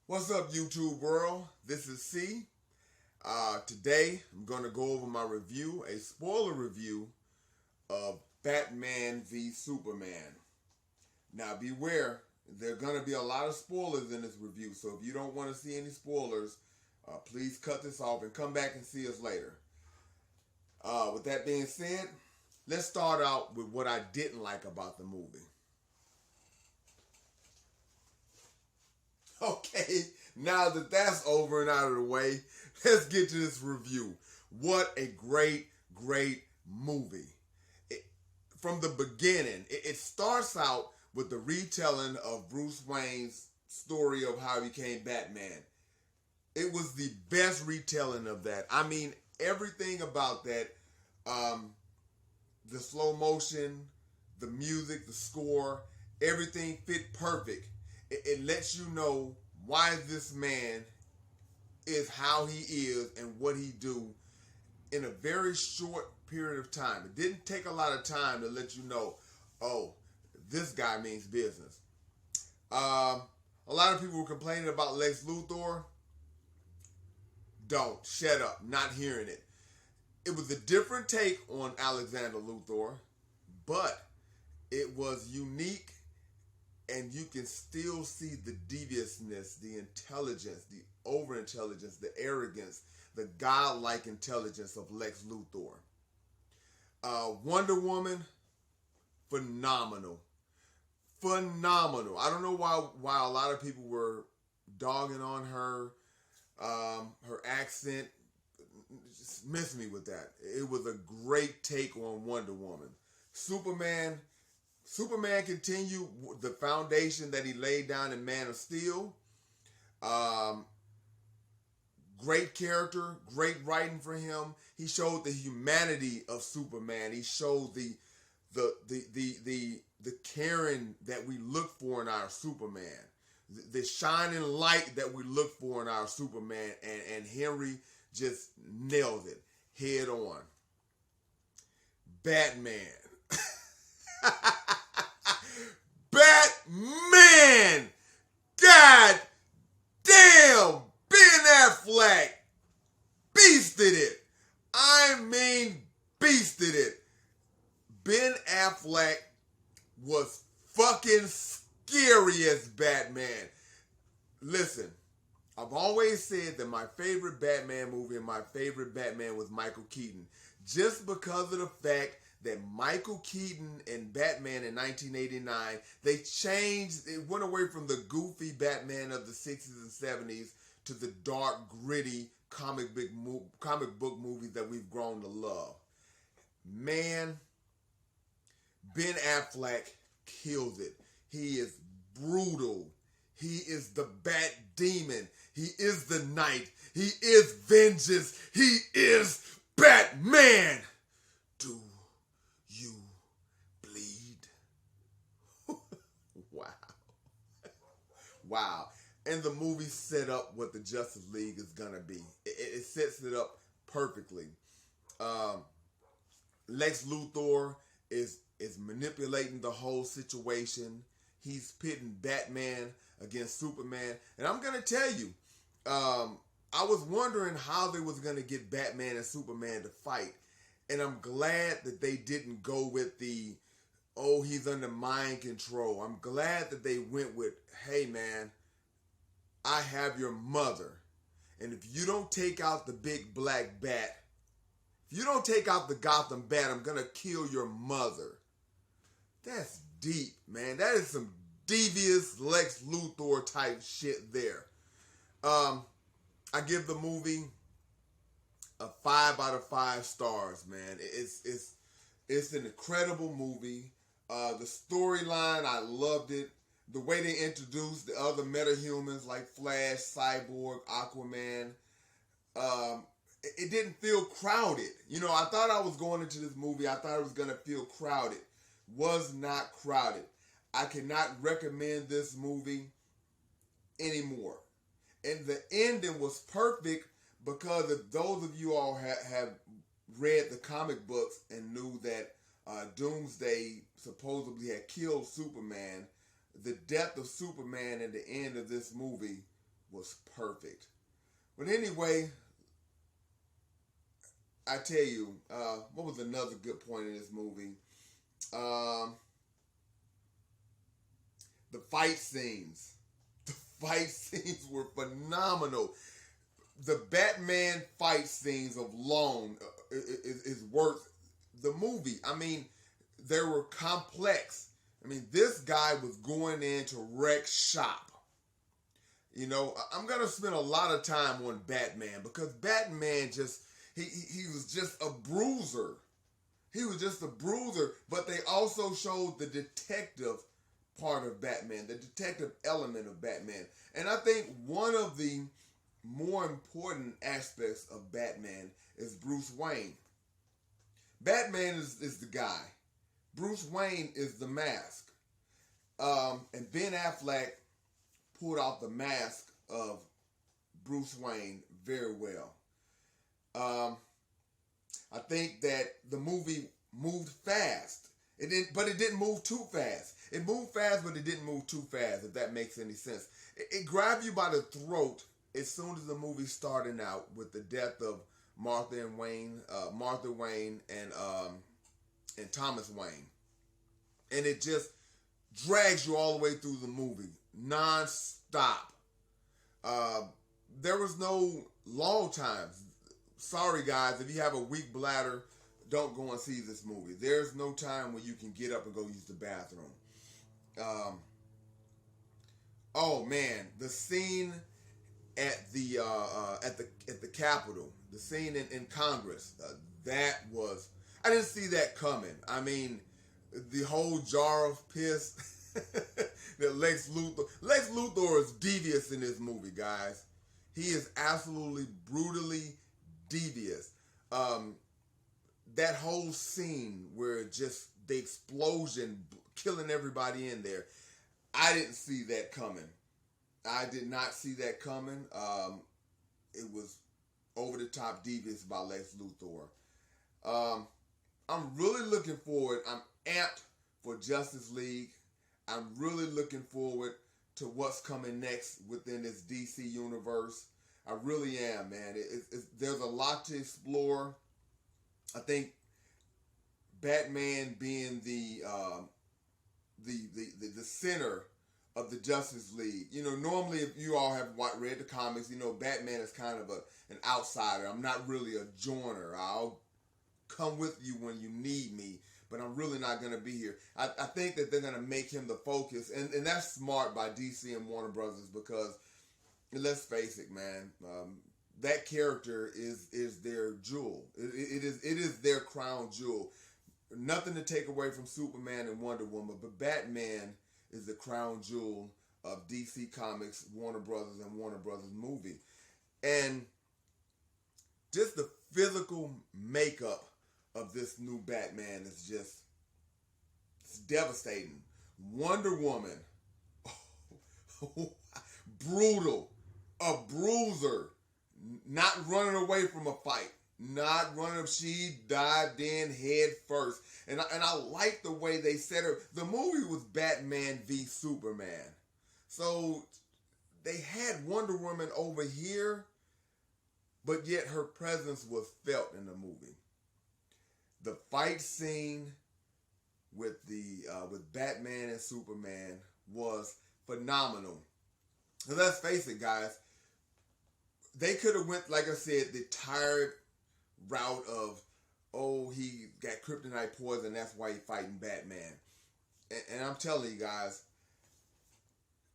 What's up, YouTube world? This is C. Today, I'm going to go over my review, a spoiler review of Batman v Superman. Now, beware, there are going to be a lot of spoilers in this review, so if you don't want to see any spoilers, please cut this off and come back and see us later. With that being said, let's start out with what I didn't like about the movie. Okay, now that that's over and out of the way, let's get to this review. What a great movie. It, from the beginning, it starts out with the retelling of Bruce Wayne's story of how he became Batman. It was the best retelling of that. I mean, everything about that, um, the slow motion, the music, the score, everything fit perfect. It lets you know why this man is how he is and what he do in a very short period of time. It didn't take a lot of time to let you know, oh, this guy means business. A lot of people were complaining about Lex Luthor. Don't. Shut up. Not hearing it. It was a different take on Alexander Luthor, but it was unique, and you can still see the deviousness, the intelligence, the overintelligence, the arrogance, the godlike intelligence of Lex Luthor. Wonder Woman, phenomenal. Phenomenal. I don't know why a lot of people were dogging on her. Her accent just missed me with that. It was a great take on Wonder Woman. Superman continued the foundation that he laid down in Man of Steel. Great character, great writing for him. He showed the humanity of Superman. He showed the caring that we look for in our Superman, the shining light that we look for in our Superman, and Henry just nailed it head on. Batman. Batman! God damn! Ben Affleck beasted it. I mean, beasted it. Ben Affleck was fucking scary as Batman. Listen, I've always said that my favorite Batman movie and my favorite Batman was Michael Keaton. Just because of the fact that Michael Keaton and Batman in 1989, they changed, it went away from the goofy Batman of the 60s and 70s to the dark, gritty comic book movies that we've grown to love. Man, Ben Affleck kills it. He is brutal. He is the Bat Demon. He is the Knight. He is vengeance. He is Batman. Do you bleed? Wow. Wow. And the movie set up what the Justice League is going to be. It sets it up perfectly. Lex Luthor is manipulating the whole situation. He's pitting Batman against Superman. And I'm going to tell you, I was wondering how they was going to get Batman and Superman to fight. And I'm glad that they didn't go with the, oh, he's under mind control. I'm glad that they went with, hey, man, I have your mother. And if you don't take out the big black bat, if you don't take out the Gotham bat, I'm going to kill your mother. That's deep, man. That is some devious Lex Luthor type shit there. I give the movie a 5 out of 5 stars, man. It's an incredible movie. The storyline, I loved it. The way they introduced the other metahumans like Flash, Cyborg, Aquaman. It didn't feel crowded. You know, I thought I was going into this movie, I thought it was going to feel crowded. Was not crowded. I cannot recommend this movie anymore. And the ending was perfect because if those of you all have read the comic books and knew that Doomsday supposedly had killed Superman, the death of Superman at the end of this movie was perfect. But anyway, I tell you, what was another good point in this movie? Um, the fight scenes. The fight scenes were phenomenal. The Batman fight scenes alone is worth the movie. I mean, they were complex. I mean, this guy was going in to wreck shop. You know, I'm gonna spend a lot of time on Batman because Batman he was just a bruiser. He was just a bruiser, but they also showed the detective part of Batman, the detective element of Batman. And I think one of the more important aspects of Batman is Bruce Wayne. Batman is the guy. Bruce Wayne is the mask. And Ben Affleck pulled off the mask of Bruce Wayne very well. I think that the movie moved fast. But it didn't move too fast. It moved fast, but it didn't move too fast, if that makes any sense. It grabbed you by the throat as soon as the movie started out with the death of Martha Wayne, and Thomas Wayne. And it just drags you all the way through the movie, non-stop. There was no long times. Sorry, guys, if you have a weak bladder, don't go and see this movie. There's no time where you can get up and go use the bathroom. Oh man, the scene at the Capitol, the scene in Congress, that was, I didn't see that coming. I mean, the whole jar of piss that Lex Luthor is devious in this movie, guys. He is absolutely brutally devious. That whole scene where just the explosion killing everybody in there, I didn't see that coming. I did not see that coming. It was over the top devious by Lex Luthor. I'm really looking forward. I'm amped for Justice League. I'm really looking forward to what's coming next within this DC universe. I really am, man. There's a lot to explore. I think Batman being the center of the Justice League. You know, normally if you all have read the comics, you know Batman is kind of an outsider. I'm not really a joiner. I'll come with you when you need me, but I'm really not going to be here. I think that they're going to make him the focus, and that's smart by DC and Warner Brothers because, let's face it, man, that character is their jewel. It is their crown jewel. Nothing to take away from Superman and Wonder Woman, but Batman is the crown jewel of DC Comics, Warner Brothers, and Warner Brothers movie. And just the physical makeup of this new Batman is just, it's devastating. Wonder Woman, brutal, a bruiser, not running away from a fight. Not running. She dived in head first, and I like the way they set her. The movie was Batman v Superman, so they had Wonder Woman over here, but yet her presence was felt in the movie. The fight scene with Batman and Superman was phenomenal. And let's face it, guys, they could have went, like I said, the tired route of, oh, he got kryptonite poison, that's why he's fighting Batman. And I'm telling you guys,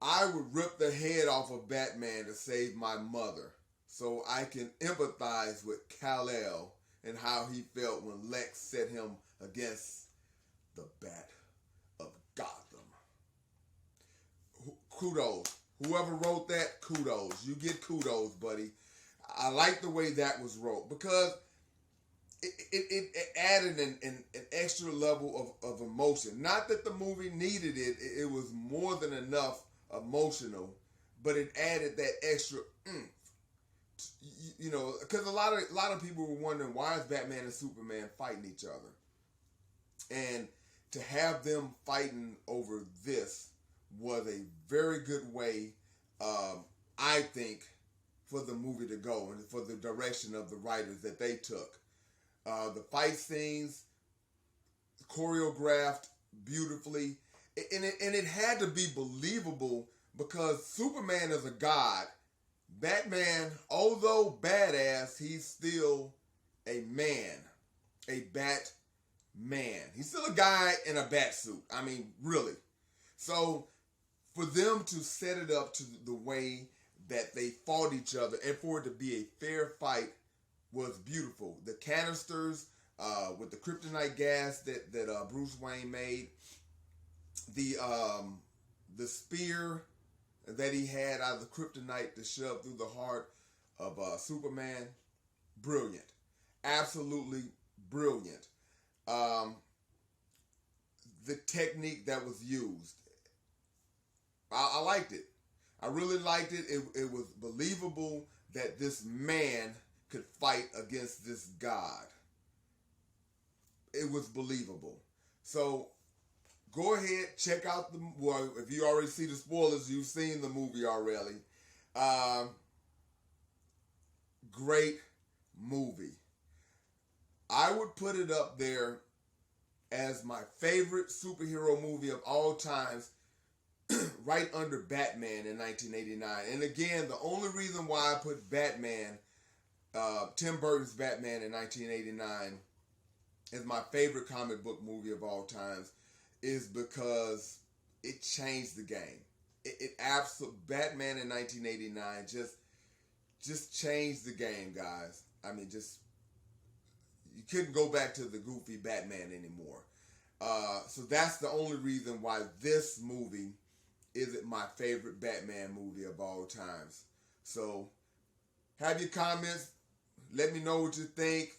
I would rip the head off of Batman to save my mother, so I can empathize with Kal-El and how he felt when Lex set him against the Bat of Gotham. Kudos. Whoever wrote that, kudos. You get kudos, buddy. I like the way that was wrote because it added an extra level of emotion. Not that the movie needed it. It was more than enough emotional, but it added that extra oomph. You know, because a lot of people were wondering, why is Batman and Superman fighting each other? And to have them fighting over this was a very good way I think, for the movie to go and for the direction of the writers that they took. The fight scenes choreographed beautifully, and it had to be believable because Superman is a god. Batman, although badass, he's still a man, a bat man. He's still a guy in a bat suit. I mean, really. So for them to set it up to the way that they fought each other and for it to be a fair fight was beautiful. The canisters with the kryptonite gas that Bruce Wayne made, the spear that he had out of the kryptonite to shove through the heart of Superman, brilliant, absolutely brilliant. The technique that was used, I liked it. I really liked it. It was believable that this man could fight against this god. It was believable. So go ahead, check out well, if you already see the spoilers, you've seen the movie already. Great movie. I would put it up there as my favorite superhero movie of all times, right under Batman in 1989. And again, the only reason why I put Batman, Tim Burton's Batman in 1989, as my favorite comic book movie of all times is because it changed the game. It absolutely, Batman in 1989 just changed the game, guys. I mean, you couldn't go back to the goofy Batman anymore. So that's the only reason why this movie isn't my favorite Batman movie of all times. So have your comments. Let me know what you think.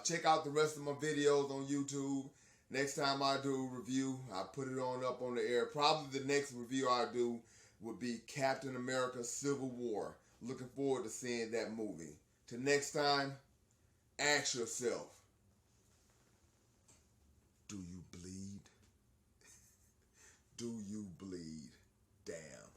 Check out the rest of my videos on YouTube. Next time I do a review, I'll put it up on the air. Probably the next review I do would be Captain America Civil War. Looking forward to seeing that movie. Till next time, ask yourself, do you bleed? Do you bleed? Damn.